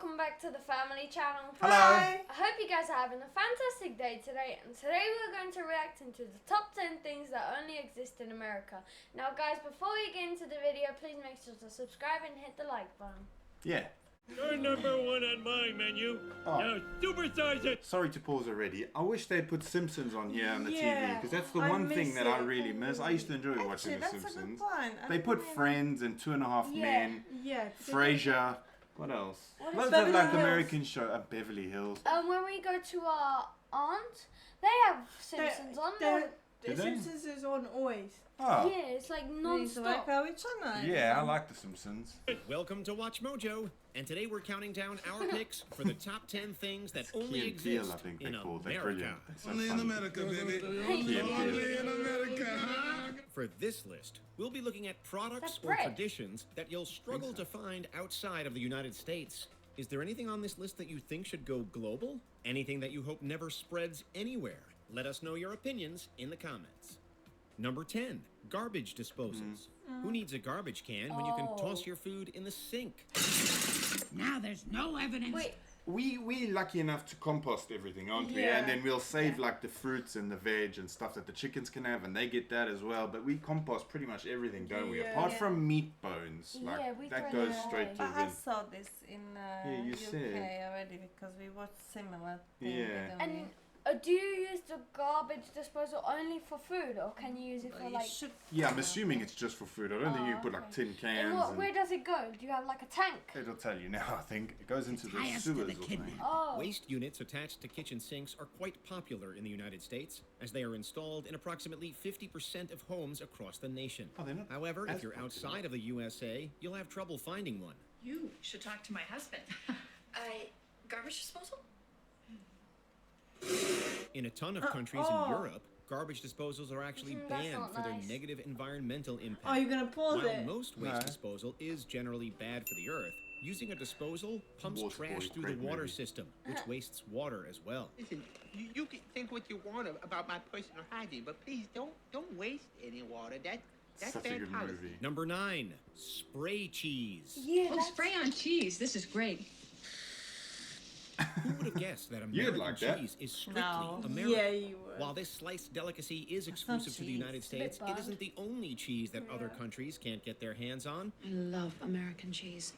welcome back to the family channel. Hello. I hope you guys are having a fantastic day today, and today we're going to react into the top 10 things that only exist in America. Now guys, before we get into the video, please make sure to subscribe and hit the like button. Yeah. You're number one on my menu. Now supersize it. Sorry to pause already. I wish they'd put Simpsons on here on the TV, because that's the one thing that I really miss. I used to enjoy watching The Simpsons. They put Friends and Two and a Half Men, Frasier. What else? Loads of like American shows. Beverly Hills. When we go to our aunt, they have Simpsons on there. The Simpsons is on always. Oh. Yeah, it's like non-stop. Yeah, I like The Simpsons. Welcome to Watch Mojo, and today we're counting down our picks for the top 10 things that only exist I think in they're called. They're America. brilliant. They're so Only in funny. America, baby. Only in America. For this list, we'll be looking at products That's or bread. traditions that you'll struggle to find outside of the United States. Is there anything on this list that you think should go global? Anything that you hope never spreads anywhere? Let us know your opinions in the comments. Number 10, garbage disposals. Who needs a garbage can when you can toss your food in the sink? Now there's no evidence. Wait, We're lucky enough to compost everything, aren't we? And then we'll save like the fruits and the veg and stuff that the chickens can have, and they get that as well. But we compost pretty much everything, don't we? Apart from meat bones. Like, we that throw goes them straight away. to the I bin. saw this in you UK said. already because we watched similar thing. Yeah. didn't and do you use the garbage disposal only for food, or can you use it we? for You like... should. Yeah, I'm assuming it's just for food. I don't think you can put like tin And cans. where does it go? Do you have like a tank? It'll tell you now, I think. It goes into the Tie us to sewers the or kidney. something. Oh. Waste units attached to kitchen sinks are quite popular in the United States, as they are installed in approximately 50% of homes across the nation. Oh, they're not However, as if you're popular. outside of the USA, you'll have trouble finding one. You should talk to my husband. Garbage disposal? In a ton of countries in Europe, garbage disposals are actually That's banned not for their nice. negative environmental impact. Oh, you're gonna pause While it? most waste No. disposal is generally bad for the earth, using a disposal pumps Water trash boy, through great the water movie. system, which wastes water as well. Listen, you can think what you want about my personal hygiene, but please don't waste any water. That's Such a bad good policy. movie. Number 9, spray cheese. Yeah, Oh, spray on cheese. This is great. Who would have guessed that You'd American like that. cheese is strictly No. American? Yeah, you would. While this sliced delicacy is exclusive to the cheese. United It's a bit States, it bland. isn't the only cheese that other countries can't get their hands on. I love American cheese.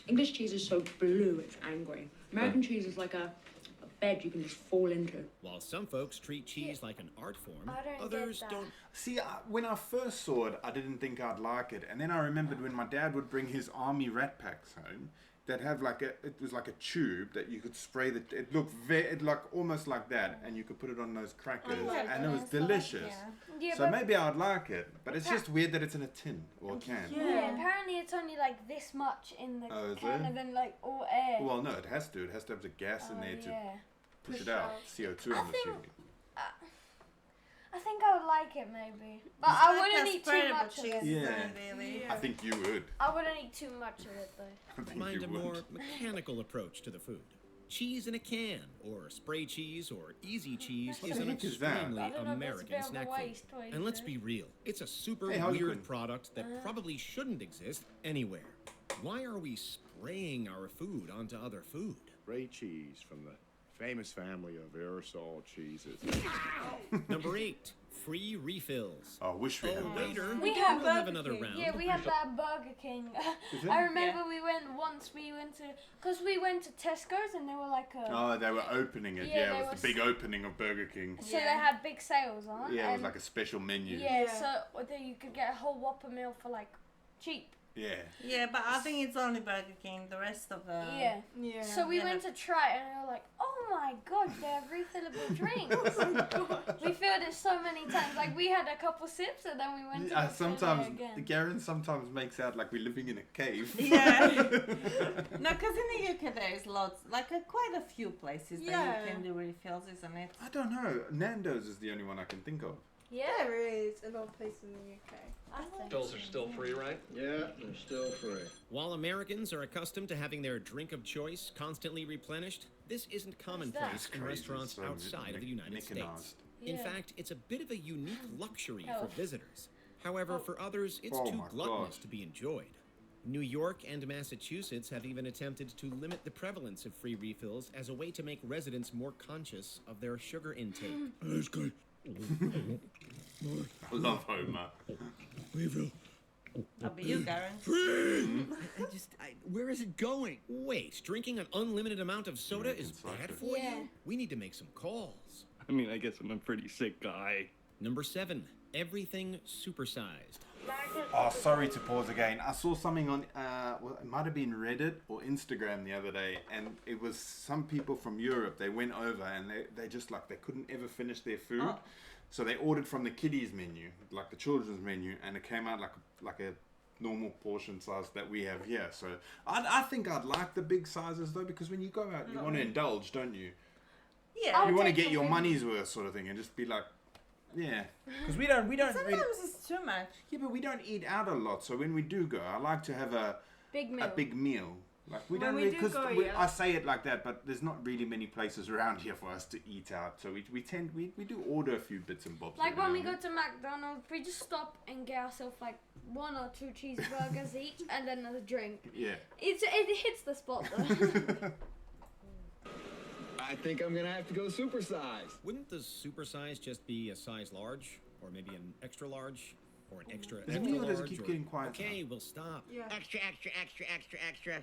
English cheese is so blue, it's angry. American cheese is like a bed you can just fall into. While some folks treat cheese like an art form, I don't others get that. don't. See, when I first saw it, I didn't think I'd like it. And then I remembered when my dad would bring his army rat packs home, that have like it was like a tube that you could spray it looked like almost like that, and you could put it on those crackers, and it was delicious. Yeah, So but maybe I'd like it, but it's just weird that it's in a tin or a can. yeah, apparently it's only like this much in the Oh, is can, it? and then like all air. Well, no, it has to. It has to have the gas in there to push it out. CO2, I'm assuming. I think I would like it maybe, but I wouldn't eat too much of it. Yeah. Really. I think you would. I wouldn't eat too much of it though. I think Mind you a would. more mechanical approach to the food. Cheese in a can, or spray cheese, or easy cheese is an heck is that? extremely I don't know if that's a American bit of a snack waste, food. And let's be real, it's a super Hey, how's it weird going? product that probably shouldn't exist anywhere. Why are we spraying our food onto other food? Spray cheese from the famous family of aerosol cheeses. Number 8, free refills. Oh, wish we had Oh, that. waiter, We have we'll have Burger another King. round. Yeah, we had that at Burger King. it? I remember we went because we went to Tesco's and they were like Oh, they were opening it. Yeah, Yeah, they it was the were big opening of Burger King. so they had big sales on. Yeah, it was and like a special menu. so that you could get a whole Whopper meal for like cheap. Yeah. Yeah, but I think it's only Burger King. The rest of the Yeah. So we went to try it and we were like, oh my god, they have refillable drinks. We filled it so many times. Like we had a couple sips and then we went to fill it Sometimes again. Garen sometimes makes out like we're living in a cave. Yeah. No, because in the UK there is lots, like quite a few places that you can do refills, isn't it? I don't know. Nando's is the only one I can think of. Yeah, There is a lot of places in the UK. I think. Pills are still free, right? Yeah, they're still free. While Americans are accustomed to having their drink of choice constantly replenished, this isn't commonplace in crazy. restaurants So outside of the United States. mechanized. In Yeah. fact, it's a bit of a unique luxury for Health. visitors. However, for others, it's Oh too my gluttonous gosh. to be enjoyed. New York and Massachusetts have even attempted to limit the prevalence of free refills as a way to make residents more conscious of their sugar intake. That's good. I love Homer. Refill. I'll be you, Garen. Where is it going? Wait, drinking an unlimited amount of soda is bad for Yeah. you? We need to make some calls. I mean, I guess I'm a pretty sick guy. Number 7, everything supersized. Oh, sorry to pause again. I saw something on, well, it might have been Reddit or Instagram the other day, and it was some people from Europe. They went over and they just like, they couldn't ever finish their food. Oh. So they ordered from the kiddies menu, like the children's menu, and it came out like a normal portion size that we have here. So I think I'd like the big sizes though, because when you go out, you want to indulge, don't you? Yeah. You want to take get your something- money's worth, sort of thing, and just be like, yeah. Because we Sometimes don't really. it's too much. Yeah, but we don't eat out a lot. So when we do go, I like to have a Big meal. big meal. Like we When don't we really, do because go, yeah. I say it like that, but there's not really many places around here for us to eat out. So we do order a few bits and bobs. Like every when now we and go then. to McDonald's, we just stop and get ourselves like 1 or 2 cheeseburgers each, and then a drink. Yeah. It hits the spot though. I think I'm gonna have to go supersized. Wouldn't the supersize just be a size large? Or maybe an extra large? Or an extra Does extra does it large? keep or- getting quiet? Okay, we'll stop. Extra, extra, extra, extra, extra,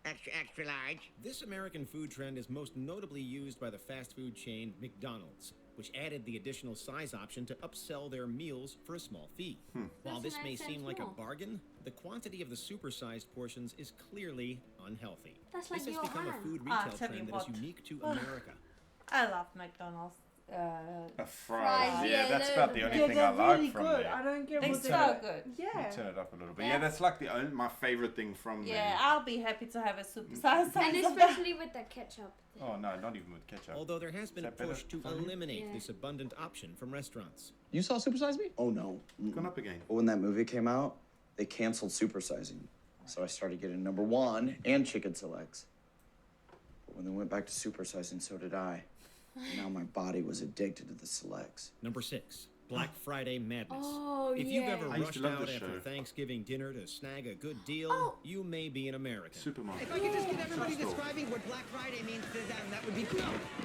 extra, extra large. This American food trend is most notably used by the fast food chain McDonald's, which added the additional size option to upsell their meals for a small fee. While That's this may 99 cents seem like a more. bargain, the quantity of the supersized portions is clearly unhealthy. That's like this has your become hand. a food Ah, retail tell you trend that is what. unique to America. I love McDonald's. A Fries, fries. yeah, Yeah, that's they're about the the only Yeah, thing they're I like really from good. there. I don't get They're what so good. Yeah. Turn it up a little bit. Yeah. Yeah, that's like my favorite thing from Yeah, there. I'll be happy to have a supersized size And of that. especially with the ketchup. Oh no, not even with ketchup. Although there has been a Is that better push to for you? eliminate Yeah. this abundant option from restaurants. You saw Supersize Me? Oh no. Gone up again. But when that movie came out, they canceled Supersizing. So I started getting number 1 and chicken selects. But when they went back to supersizing, so did I. Now my body was addicted to the selects. Number 6, Black Friday Madness. Oh, If you've yeah. ever I used to rushed love out this after show. Thanksgiving dinner to snag a good deal, Oh. you may be an American. Supermarket. If I could just get everybody describing what Black Friday means to them, that would be cool.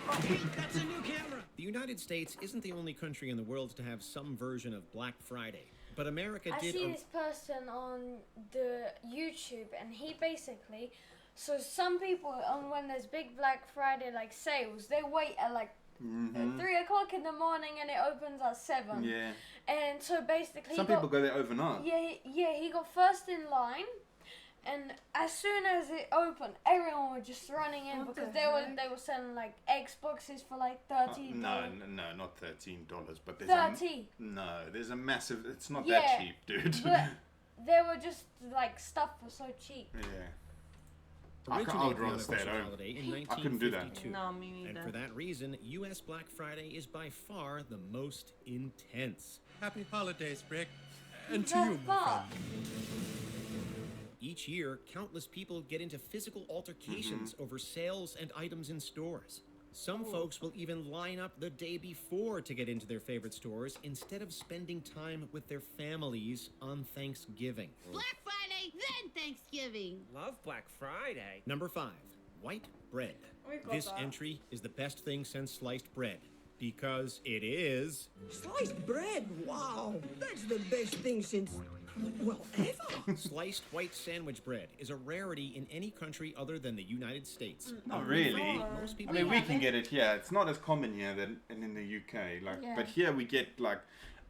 Oh, wait, that's a new camera. The United States isn't the only country in the world to have some version of Black Friday, but America I did. see this person on the YouTube, and he basically, so some people when there's big Black Friday like sales, they wait at like 3 o'clock in the morning, and it opens at 7. Yeah. And so basically, Some people go there overnight. he got first in line, and as soon as it opened, everyone was just running in What because the they were selling like Xboxes for like $30. No, not $13, but there's 30. there's a massive. It's not Yeah, that cheap, dude. But they were just like stuff was so cheap. yeah. I would originated the rather stay at unofficial home. holiday in I couldn't do that. 1952. No, me And neither. for that reason, U.S. Black Friday is by far the most intense. Happy holidays, Rick. And The fuck? Each year, countless people get into physical altercations over sales and items in stores. Some folks will even line up the day before to get into their favorite stores instead of spending time with their families on Thanksgiving. Black Friday, then Thanksgiving. Love Black Friday. Number 5, white bread. We got This that. entry is the best thing since sliced bread because it is. Sliced bread? Wow, that's the best thing since, well, ever. Sliced white sandwich bread is a rarity in any country other than the United States. Not really. Most I people mean, we have can it. get it here. It's not as common here than in the UK. Like, Yeah. but here we get like,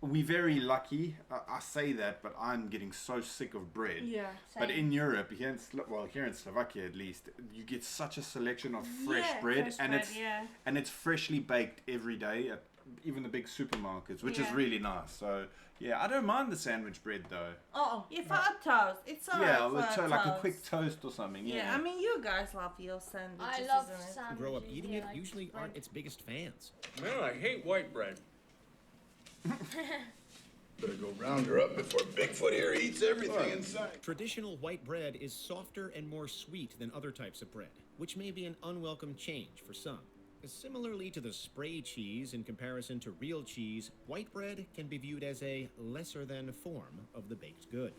we're very lucky. I say that, but I'm getting so sick of bread. Yeah. But Same. in Europe, here in Slovakia at least, you get such a selection of fresh Yeah, bread, fresh and bread, it's yeah. and it's freshly baked every day at even the big supermarkets, which is Yeah. really nice. So yeah, I don't mind the sandwich bread though. Oh, if I toast, it's alright Yeah, for with a like a toast. quick toast or something. Yeah, Yeah, I mean, you guys love your sandwiches, I love isn't it? sandwiches. who grow up eating yeah, it like usually bread. aren't its biggest fans. Man, I hate white bread. Better go round her up before Bigfoot here eats everything inside. Traditional white bread is softer and more sweet than other types of bread, which may be an unwelcome change for some. Similarly to the spray cheese in comparison to real cheese, white bread can be viewed as a lesser-than form of the baked good.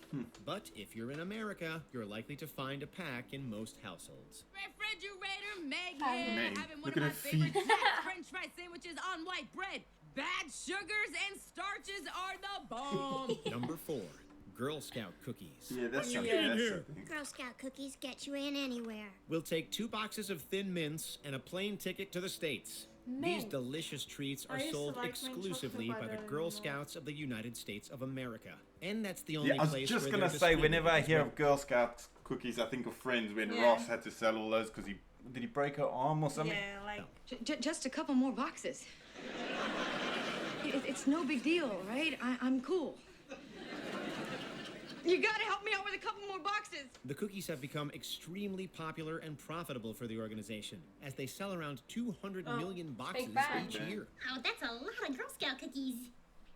But if you're in America, you're likely to find a pack in most households. Refrigerator Meg Meg, having one look of at my her favorite feet. snacks, French fry sandwiches on white bread. Bad sugars and starches are the bomb. Number 4, Girl Scout cookies. Yeah, that's something. in That's here? something. Girl Scout cookies get you in anywhere. We'll take 2 boxes of Thin Mints and a plane ticket to the States. These delicious treats are I used to sold like mint exclusively chocolate, by but I the don't Girl know. Scouts of the United States of America. And that's the only Yeah, I was place just where gonna they're say, whenever I distributed hear as of Girl Scout cookies, I think of Friends when Yeah. Ross had to sell all those because did he break her arm or something? Yeah, like Just a couple more boxes. It's no big deal, right? I'm cool. You gotta help me out with a couple more boxes. The cookies have become extremely popular and profitable for the organization, as they sell around 200 million boxes bang. each year. Oh, that's a lot of Girl Scout cookies.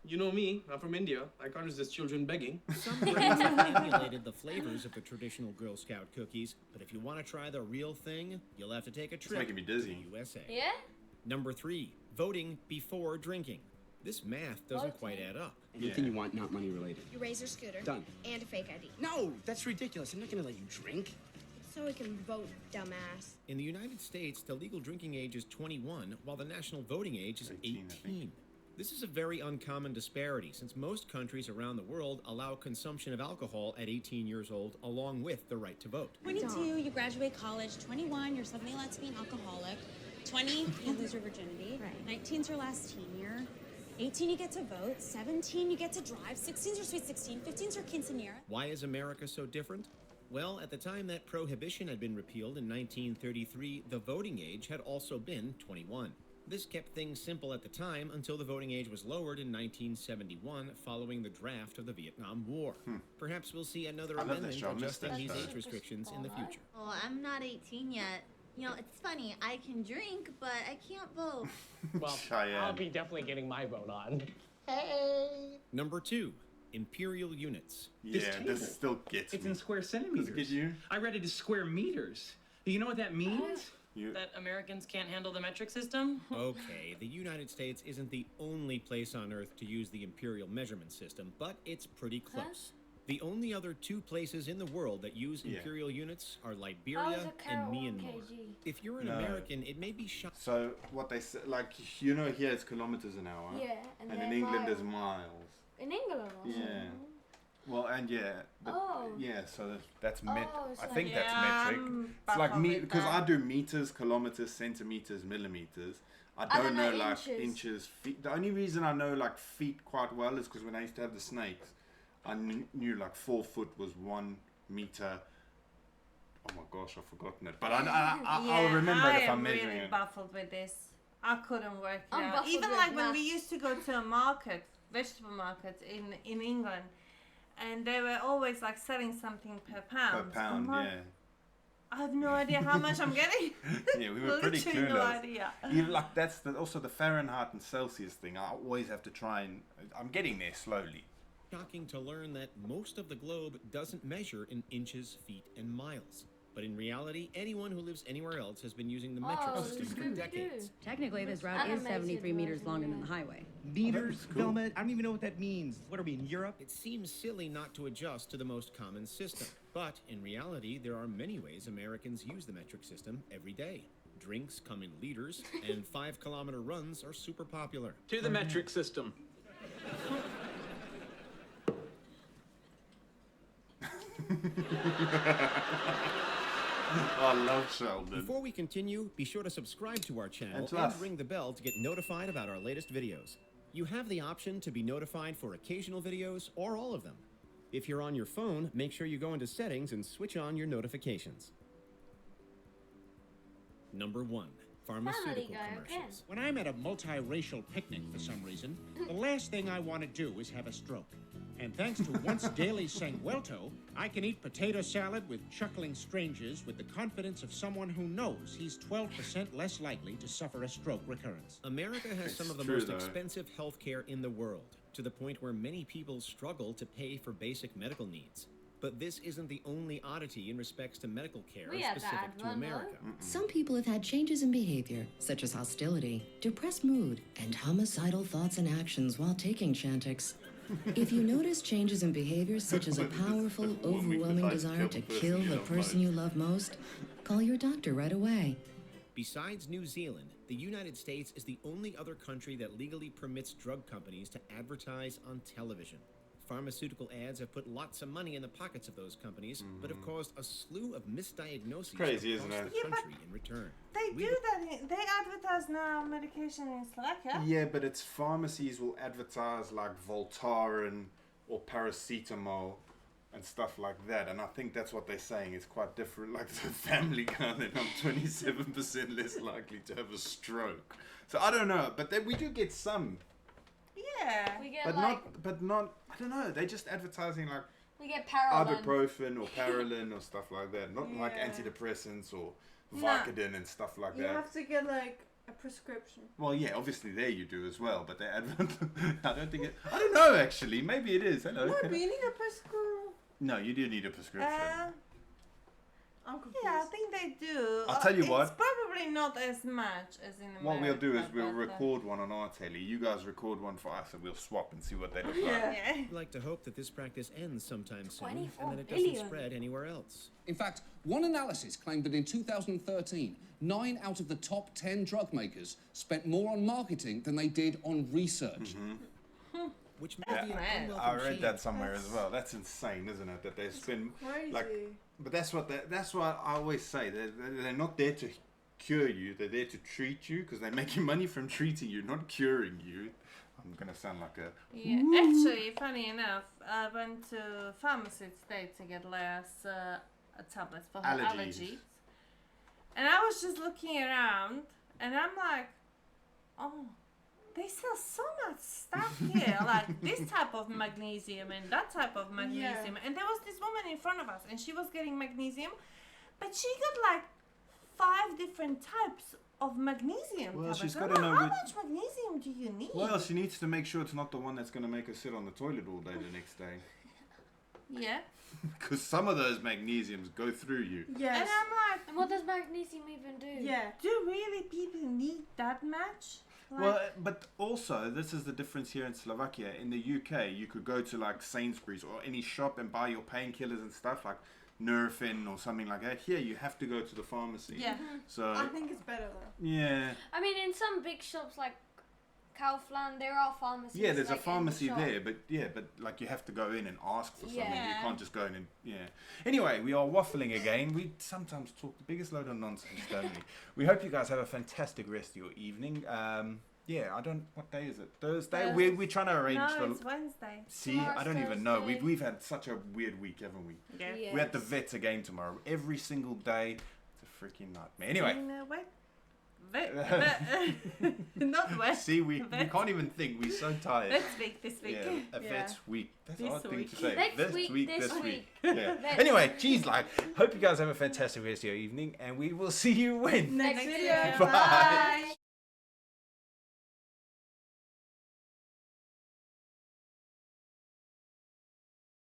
You know me, I'm from India. I can't resist children begging. Some brands have emulated the flavors of the traditional Girl Scout cookies, but if you want to try the real thing, you'll have to take a trip making me dizzy. to the USA. Yeah? Number 3, voting before drinking. This math doesn't quite add up. Anything you want, not money related. Your Razor scooter. Done. And a fake ID. No, that's ridiculous. I'm not gonna let you drink. So we can vote, dumbass. In the United States, the legal drinking age is 21, while the national voting age is 18. This is a very uncommon disparity, since most countries around the world allow consumption of alcohol at 18 years old, along with the right to vote. 22, you graduate college. 21, you're suddenly allowed to be an alcoholic. 20, you lose your virginity. 19's your last teen year. 18, you get to vote. 17, you get to drive. 16's your sweet 16. 15's your quinceanera. Why is America so different? Well, at the time that prohibition had been repealed in 1933, the voting age had also been 21. This kept things simple at the time until the voting age was lowered in 1971 following the draft of the Vietnam War. Perhaps we'll see another I love amendment that show. I missed adjusting that these show. age restrictions in the future. Well, I'm not 18 yet. You know, it's funny. I can drink, but I can't vote. Well, Cheyenne. I'll be definitely getting my vote on. Hey. Number 2, Imperial units. Yeah, table, this still gets It's me. in square Does centimeters. it get you? I read it as square meters. Do you know what that means? That Americans can't handle the metric system? Okay, the United States isn't the only place on Earth to use the imperial measurement system, but it's pretty close. The only other 2 places in the world that use imperial units are Liberia and Myanmar. If you're an No. American, it may be shocking. So what they say, like here it's kilometers an hour. Yeah, and in they're England miles. is miles. In England or Yeah. something? Well, and but Oh. yeah, so that's met. it's I like- think that's Yeah, metric. I'm It's like baffled me with because that. I do meters, kilometers, centimeters, millimeters. I I don't don't know know like inches. inches, feet. The only reason I know like feet quite well is because when I used to have the snakes, I knew like 4 foot was 1 meter. Oh my gosh, I've forgotten it. But I'll remember it if I'm measuring really it. baffled with this. I couldn't work it I'm out. baffled Even with like when we maths. used to go to a market, vegetable market in England, and they were always like selling something per pound. Per pound, I'm like, yeah. I have no idea how much I'm getting. Yeah, we were pretty Literally clueless. no idea. Even like that's also the Fahrenheit and Celsius thing. I always have to try and I'm getting there slowly. Shocking to learn that most of the globe doesn't measure in inches, feet, and miles. But in reality, anyone who lives anywhere else has been using the metric Oh, system for Scooby-Doo. decades. Technically, this route is Animated 73 meters version, longer yeah. than the highway. Meters, Velma? I don't even know what that means. What are we, in Europe? It seems silly not to adjust to the most common system. But in reality, there are many ways Americans use the metric system every day. Drinks come in liters, and 5-kilometer runs are super popular. To the metric system. I love Sheldon. Before we continue, be sure to subscribe to our channel And to and us. ring the bell to get notified about our latest videos. You have the option to be notified for occasional videos or all of them. If you're on your phone, make sure you go into settings and switch on your notifications. Number 1. Pharmaceutical Guy commercials. When I'm at a multiracial picnic for some reason, the last thing I want to do is have a stroke. And thanks to Once Daily Sanguelto, I can eat potato salad with chuckling strangers with the confidence of someone who knows he's 12% less likely to suffer a stroke recurrence. America has some of the true, most though. expensive healthcare in the world, to the point where many people struggle to pay for basic medical needs. But this isn't the only oddity in respects to medical care We had specific that to one, America. Some people have had changes in behavior, such as hostility, depressed mood, and homicidal thoughts and actions while taking Chantix. If you notice changes in behavior, such as a powerful, overwhelming desire to kill the person you love most, call your doctor right away. Besides New Zealand, the United States is the only other country that legally permits drug companies to advertise on television. Pharmaceutical ads have put lots of money in the pockets of those companies, but have caused a slew of misdiagnoses Crazy, across isn't it? the country in return. They do that. They advertise now medication in Slovakia. Yeah, but it's pharmacies will advertise like Voltaren or paracetamol and stuff like that, and I think that's what they're saying. It's quite different. Like the family gun, and I'm 27% less likely to have a stroke. So I don't know, but then we do get some. Yeah. We get But like not. I don't know. They're just advertising like we get Paralon. ibuprofen or Paralin or stuff like that. Not like Yeah. antidepressants or Vicodin and stuff like You that. have to get like a prescription. Well, yeah, obviously there you do as well, but they I don't think it. I don't know actually. Maybe it is. Hello. No, can but I- you need a prescription. No, you do need a prescription. I'm confused. Yeah, I think they do. I'll tell you it's what. probably not as much as in America. What we'll do is we'll but, record one on our telly. You guys record one for us, and we'll swap and see what they look like. Yeah. We'd like to hope that this practice ends sometime soon, 24 and that it doesn't billion. spread anywhere else. In fact, one analysis claimed that in 2013, 9 out of the top 10 drug makers spent more on marketing than they did on research. Which may Yeah, be an I unwelcome read change. that somewhere as well. That's insane, isn't it? That they spend Crazy. like, but that's what I always say. They're not there to cure you. They're there to treat you because they're making money from treating you, not curing you. I'm gonna sound like a Yeah, actually, funny enough, I went to pharmacy today to get Leia's tablets for her allergies. And I was just looking around, and I'm like, oh, they sell so much stuff here, like this type of magnesium and that type of magnesium. And there was this woman in front of us, and she was getting magnesium, but she got like 5 different types of magnesium Well, tablets. she's I'm gotta like, know how which- much magnesium do you need? Well, she needs to make sure it's not the one that's gonna make her sit on the toilet all day the next day. Yeah. Because some of those magnesiums go through you. Yes. And I'm like, And what does magnesium even do? Yeah. do really people need that much? Like, Well, but also, this is the difference here in Slovakia. In the UK, you could go to like Sainsbury's or any shop and buy your painkillers and stuff like Nurofen or something like that. Here, you have to go to the pharmacy. Yeah. So, I think it's better though. yeah. I mean, in some big shops like Kaufland, there are pharmacies. Yeah, there's like, a pharmacy in the shop. there, but like you have to go in and ask for something. Yeah. You can't just go in and Anyway, we are waffling again. We sometimes talk the biggest load of nonsense, don't we? We hope you guys have a fantastic rest of your evening. I don't. What day is it? Thursday. We're trying to arrange no, for. it's Wednesday. See, Tomorrow's I don't even know. Thursday. We've had such a weird week, haven't we? Yeah. We're at the vets again tomorrow. Every single day. It's a freaking nightmare. Anyway. Not West. See, we can't even think. We're so tired. This week. Yeah, a vet's week. That's This a hard thing week. to say. Next This week, this week. Yeah. Vet Anyway, geez, like, hope you guys have a fantastic rest of your evening, and we will see you when. Next video. Bye.